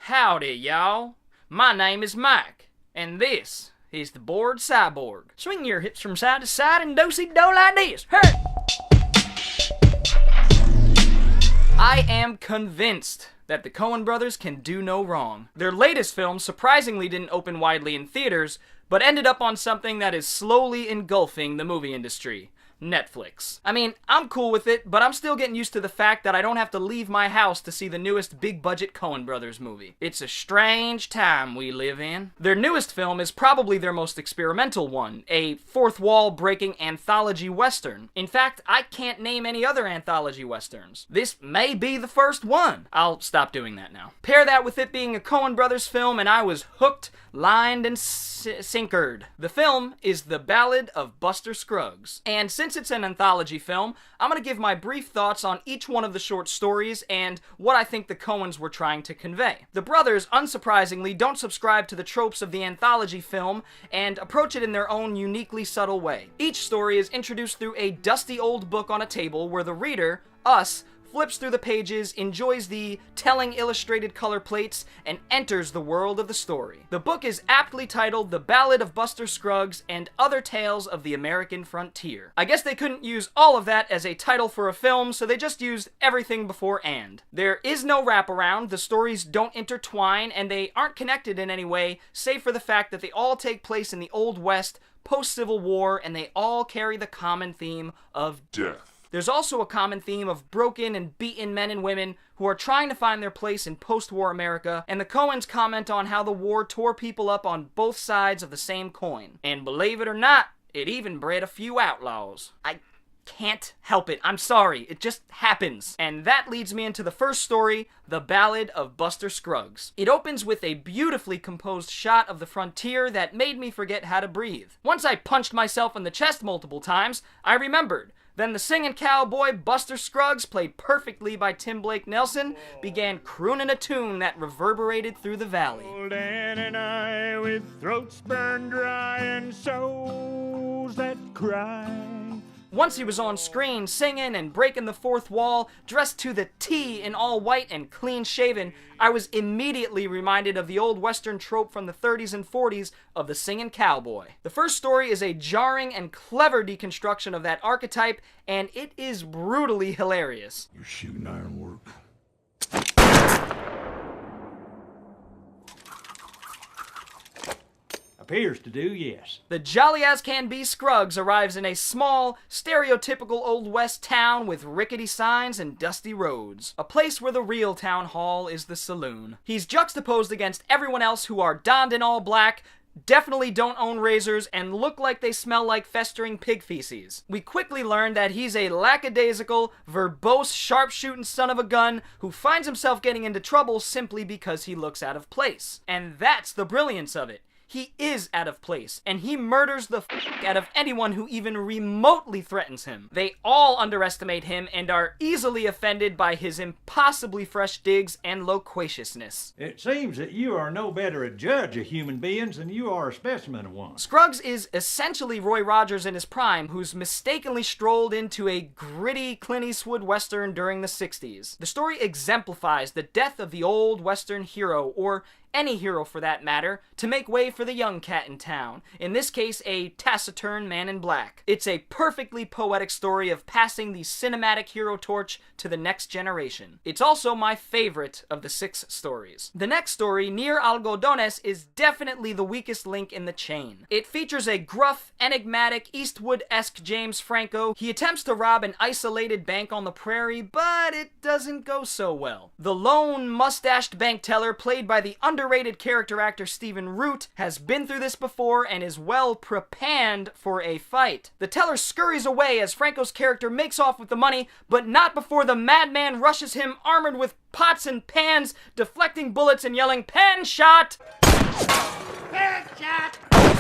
Howdy, y'all. My name is Mike, and this is the Bored Cyborg. Swing your hips from side to side and do-si-do like this. Hey! I am convinced that the Coen brothers can do no wrong. Their latest film surprisingly didn't open widely in theaters, but ended up on something that is slowly engulfing the movie industry. Netflix. I mean, I'm cool with it, but I'm still getting used to the fact that I don't have to leave my house to see the newest big-budget Coen Brothers movie. It's a strange time we live in. Their newest film is probably their most experimental one, a fourth-wall-breaking anthology western. In fact, I can't name any other anthology westerns. This may be the first one. I'll stop doing that now. Pair that with it being a Coen Brothers film, and I was hooked, lined, and sinkered. The film is The Ballad of Buster Scruggs, and since it's an anthology film, I'm going to give my brief thoughts on each one of the short stories and what I think the Coens were trying to convey. The brothers, unsurprisingly, don't subscribe to the tropes of the anthology film and approach it in their own uniquely subtle way. Each story is introduced through a dusty old book on a table where the reader, us, flips through the pages, enjoys the telling illustrated color plates, and enters the world of the story. The book is aptly titled The Ballad of Buster Scruggs and Other Tales of the American Frontier. I guess they couldn't use all of that as a title for a film, so they just used everything before and. There is no wraparound, the stories don't intertwine, and they aren't connected in any way, save for the fact that they all take place in the Old West, post-Civil War, and they all carry the common theme of death. There's also a common theme of broken and beaten men and women who are trying to find their place in post-war America, and the Coens comment on how the war tore people up on both sides of the same coin. And believe it or not, it even bred a few outlaws. I can't help it. I'm sorry. It just happens. And that leads me into the first story, The Ballad of Buster Scruggs. It opens with a beautifully composed shot of the frontier that made me forget how to breathe. Once I punched myself in the chest multiple times, I remembered. Then the singing cowboy Buster Scruggs, played perfectly by Tim Blake Nelson, began crooning a tune that reverberated through the valley. Old Ann and I, with throats burned dry and souls that cry. Once he was on screen, singing and breaking the fourth wall, dressed to the T in all white and clean-shaven, I was immediately reminded of the old Western trope from the 30s and 40s of the singing cowboy. The first story is a jarring and clever deconstruction of that archetype, and it is brutally hilarious. You're shooting ironwork. Appears to do, yes. The jolly-as-can-be Scruggs arrives in a small, stereotypical Old West town with rickety signs and dusty roads. A place where the real town hall is the saloon. He's juxtaposed against everyone else who are donned in all black, definitely don't own razors, and look like they smell like festering pig feces. We quickly learn that he's a lackadaisical, verbose, sharpshooting son of a gun who finds himself getting into trouble simply because he looks out of place. And that's the brilliance of it. He is out of place, and he murders the f*** out of anyone who even remotely threatens him. They all underestimate him and are easily offended by his impossibly fresh digs and loquaciousness. It seems that you are no better a judge of human beings than you are a specimen of one. Scruggs is essentially Roy Rogers in his prime, who's mistakenly strolled into a gritty Clint Eastwood Western during the 60s. The story exemplifies the death of the old Western hero, or any hero for that matter, to make way for the young cat in town, in this case a taciturn man in black. It's a perfectly poetic story of passing the cinematic hero torch to the next generation. It's also my favorite of the 6 stories. The next story, Near Algodones, is definitely the weakest link in the chain. It features a gruff, enigmatic, Eastwood-esque James Franco. He attempts to rob an isolated bank on the prairie, but it doesn't go so well. The lone, mustached bank teller, played by the underrated character actor Stephen Root, has been through this before and is well prepared for a fight. The teller scurries away as Franco's character makes off with the money, but not before the madman rushes him armored with pots and pans, deflecting bullets and yelling, "Pan shot!" Pan shot!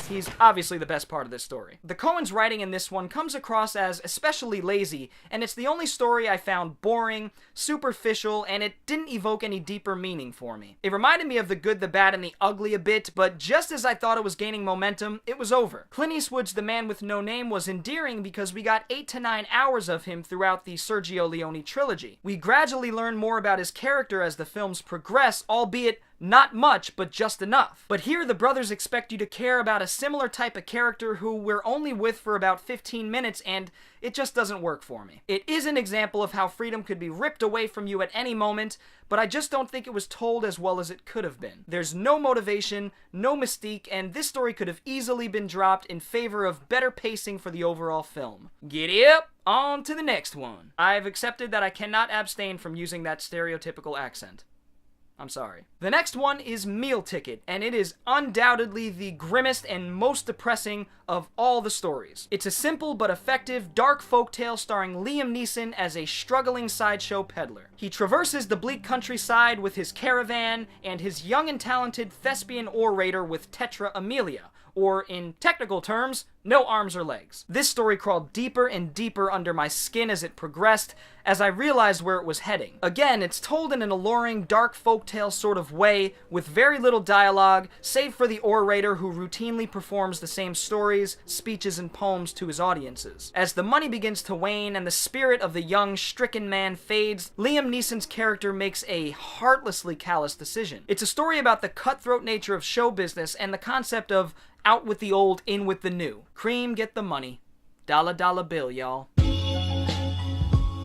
He's obviously the best part of this story. The Coens' writing in this one comes across as especially lazy, and it's the only story I found boring, superficial, and it didn't evoke any deeper meaning for me. It reminded me of The Good, the Bad, and the Ugly a bit, but just as I thought it was gaining momentum, it was over. Clint Eastwood's The Man with No Name was endearing because we got 8 to 9 hours of him throughout the Sergio Leone trilogy. We gradually learn more about his character as the films progress, albeit Not much, but just enough. But here the brothers expect you to care about a similar type of character who we're only with for about 15 minutes, and it just doesn't work for me. It is an example of how freedom could be ripped away from you at any moment, but I just don't think it was told as well as it could have been. There's no motivation, no mystique, and this story could have easily been dropped in favor of better pacing for the overall film. Giddy up! On to the next one. I've accepted that I cannot abstain from using that stereotypical accent. I'm sorry. The next one is Meal Ticket, and it is undoubtedly the grimmest and most depressing of all the stories. It's a simple but effective dark folktale starring Liam Neeson as a struggling sideshow peddler. He traverses the bleak countryside with his caravan and his young and talented thespian orator with Tetra Amelia, or in technical terms, no arms or legs. This story crawled deeper and deeper under my skin as it progressed, as I realized where it was heading. Again, it's told in an alluring, dark folktale sort of way, with very little dialogue, save for the orator who routinely performs the same stories, speeches, and poems to his audiences. As the money begins to wane and the spirit of the young, stricken man fades, Liam Neeson's character makes a heartlessly callous decision. It's a story about the cutthroat nature of show business and the concept of out with the old, in with the new. Cream, get the money. Dollar dollar bill, y'all.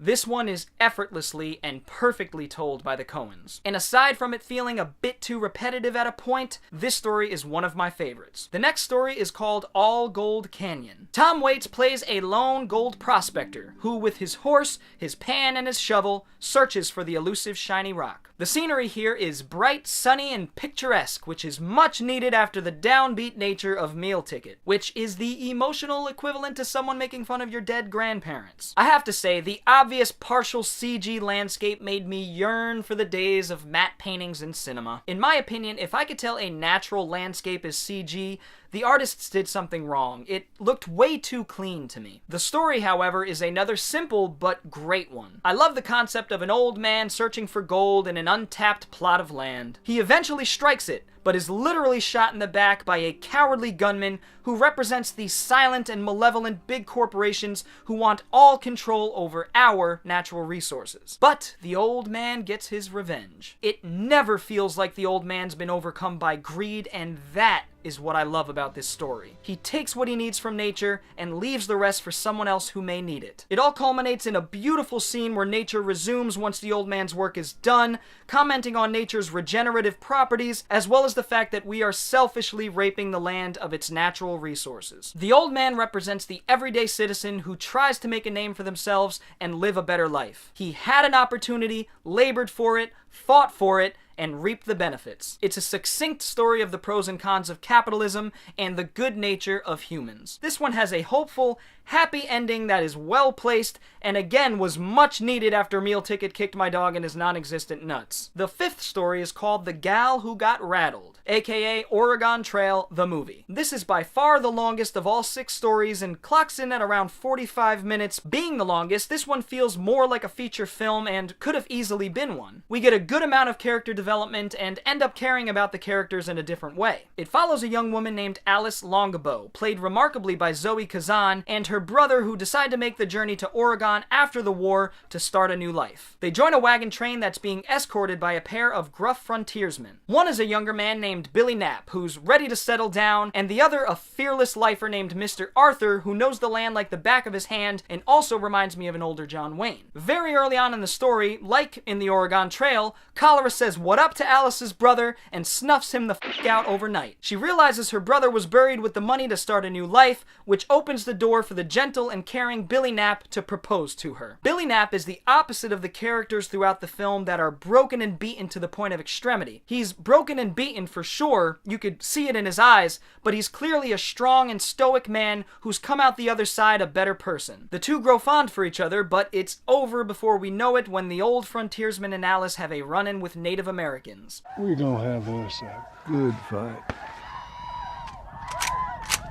This one is effortlessly and perfectly told by the Coens. And aside from it feeling a bit too repetitive at a point, this story is one of my favorites. The next story is called All Gold Canyon. Tom Waits plays a lone gold prospector who, with his horse, his pan, and his shovel, searches for the elusive shiny rock. The scenery here is bright, sunny, and picturesque, which is much needed after the downbeat nature of Meal Ticket, which is the emotional equivalent to someone making fun of your dead grandparents. I have to say, the obvious partial CG landscape made me yearn for the days of matte paintings in cinema. In my opinion, if I could tell a natural landscape is CG, the artists did something wrong. It looked way too clean to me. The story, however, is another simple but great one. I love the concept of an old man searching for gold in an untapped plot of land. He eventually strikes it, but is literally shot in the back by a cowardly gunman who represents the silent and malevolent big corporations who want all control over our natural resources. But the old man gets his revenge. It never feels like the old man's been overcome by greed, and that is what I love about this story. He takes what he needs from nature and leaves the rest for someone else who may need it. It all culminates in a beautiful scene where nature resumes once the old man's work is done, commenting on nature's regenerative properties, as well as the fact that we are selfishly raping the land of its natural resources. The old man represents the everyday citizen who tries to make a name for themselves and live a better life. He had an opportunity, labored for it, fought for it, and reap the benefits. It's a succinct story of the pros and cons of capitalism and the good nature of humans. This one has a hopeful, happy ending that is well placed, and again was much needed after Meal Ticket kicked my dog in his non-existent nuts. The fifth story is called The Gal Who Got Rattled, aka Oregon Trail, the movie. This is by far the longest of all 6 stories and clocks in at around 45 minutes. Being the longest, this one feels more like a feature film and could have easily been one. We get a good amount of character development and end up caring about the characters in a different way. It follows a young woman named Alice Longbow, played remarkably by Zoe Kazan, and her brother who decide to make the journey to Oregon after the war to start a new life. They join a wagon train that's being escorted by a pair of gruff frontiersmen. One is a younger man named Billy Knapp, who's ready to settle down, and the other a fearless lifer named Mr. Arthur, who knows the land like the back of his hand and also reminds me of an older John Wayne. Very early on in the story, like in the Oregon Trail, Cholera says what up to Alice's brother and snuffs him the f*** out overnight. She realizes her brother was buried with the money to start a new life, which opens the door for the gentle and caring Billy Knapp to propose to her. Billy Knapp is the opposite of the characters throughout the film that are broken and beaten to the point of extremity. He's broken and beaten for sure, you could see it in his eyes, but he's clearly a strong and stoic man who's come out the other side a better person. The two grow fond for each other, but it's over before we know it when the old frontiersman and Alice have a run-in with Native Americans. We're gonna have us a good fight.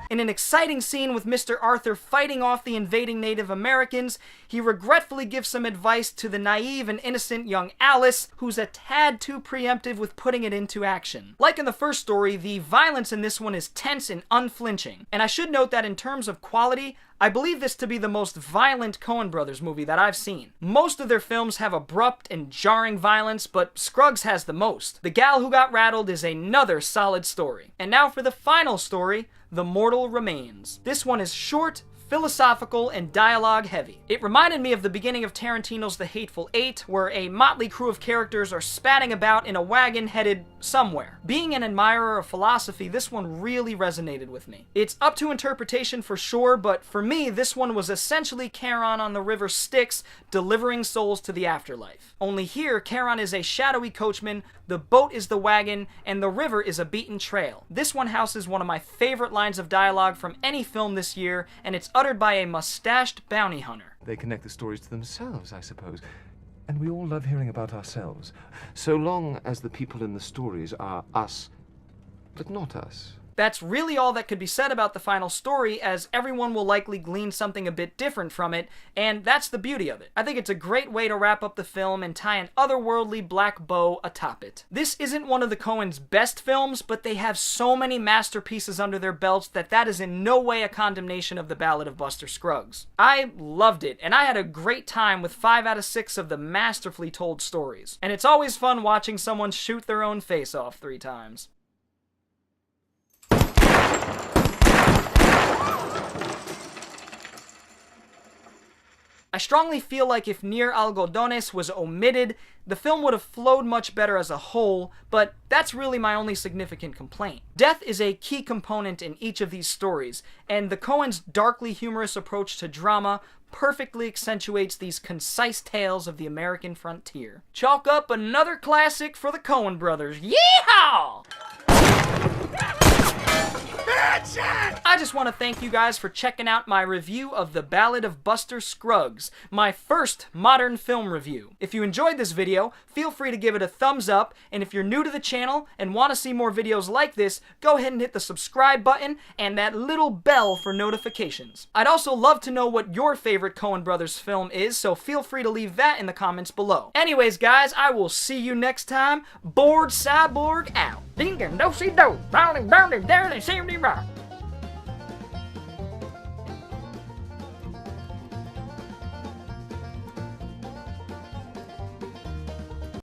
In an exciting scene with Mr. Arthur fighting off the invading Native Americans, he regretfully gives some advice to the naive and innocent young Alice, who's a tad too preemptive with putting it into action. Like in the first story, the violence in this one is tense and unflinching. And I should note that in terms of quality, I believe this to be the most violent Coen Brothers movie that I've seen. Most of their films have abrupt and jarring violence, but Scruggs has the most. The Gal Who Got Rattled is another solid story. And now for the final story, The Mortal Remains. This one is short, philosophical, and dialogue heavy. It reminded me of the beginning of Tarantino's The Hateful Eight, where a motley crew of characters are spatting about in a wagon headed somewhere. Being an admirer of philosophy, this one really resonated with me. It's up to interpretation for sure, but for me, this one was essentially Charon on the river Styx delivering souls to the afterlife. Only here, Charon is a shadowy coachman, the boat is the wagon, and the river is a beaten trail. This one houses one of my favorite lines of dialogue from any film this year, and it's uttered by a mustached bounty hunter. They connect the stories to themselves, I suppose. And we all love hearing about ourselves, so long as the people in the stories are us, but not us. That's really all that could be said about the final story, as everyone will likely glean something a bit different from it, and that's the beauty of it. I think it's a great way to wrap up the film and tie an otherworldly black bow atop it. This isn't one of the Coens' best films, but they have so many masterpieces under their belts that is in no way a condemnation of The Ballad of Buster Scruggs. I loved it, and I had a great time with 5 out of 6 of the masterfully told stories. And it's always fun watching someone shoot their own face off 3 times. I strongly feel like if Near Algodones was omitted, the film would have flowed much better as a whole, but that's really my only significant complaint. Death is a key component in each of these stories, and the Coens' darkly humorous approach to drama perfectly accentuates these concise tales of the American frontier. Chalk up another classic for the Coen brothers. Yeehaw! I just want to thank you guys for checking out my review of The Ballad of Buster Scruggs, my first modern film review. If you enjoyed this video, feel free to give it a thumbs up, and if you're new to the channel and want to see more videos like this, go ahead and hit the subscribe button and that little bell for notifications. I'd also love to know what your favorite Coen Brothers film is, so feel free to leave that in the comments below. Anyways, guys, I will see you next time. Bored Cyborg out. Ding and do see do, down and down and down and see me rock.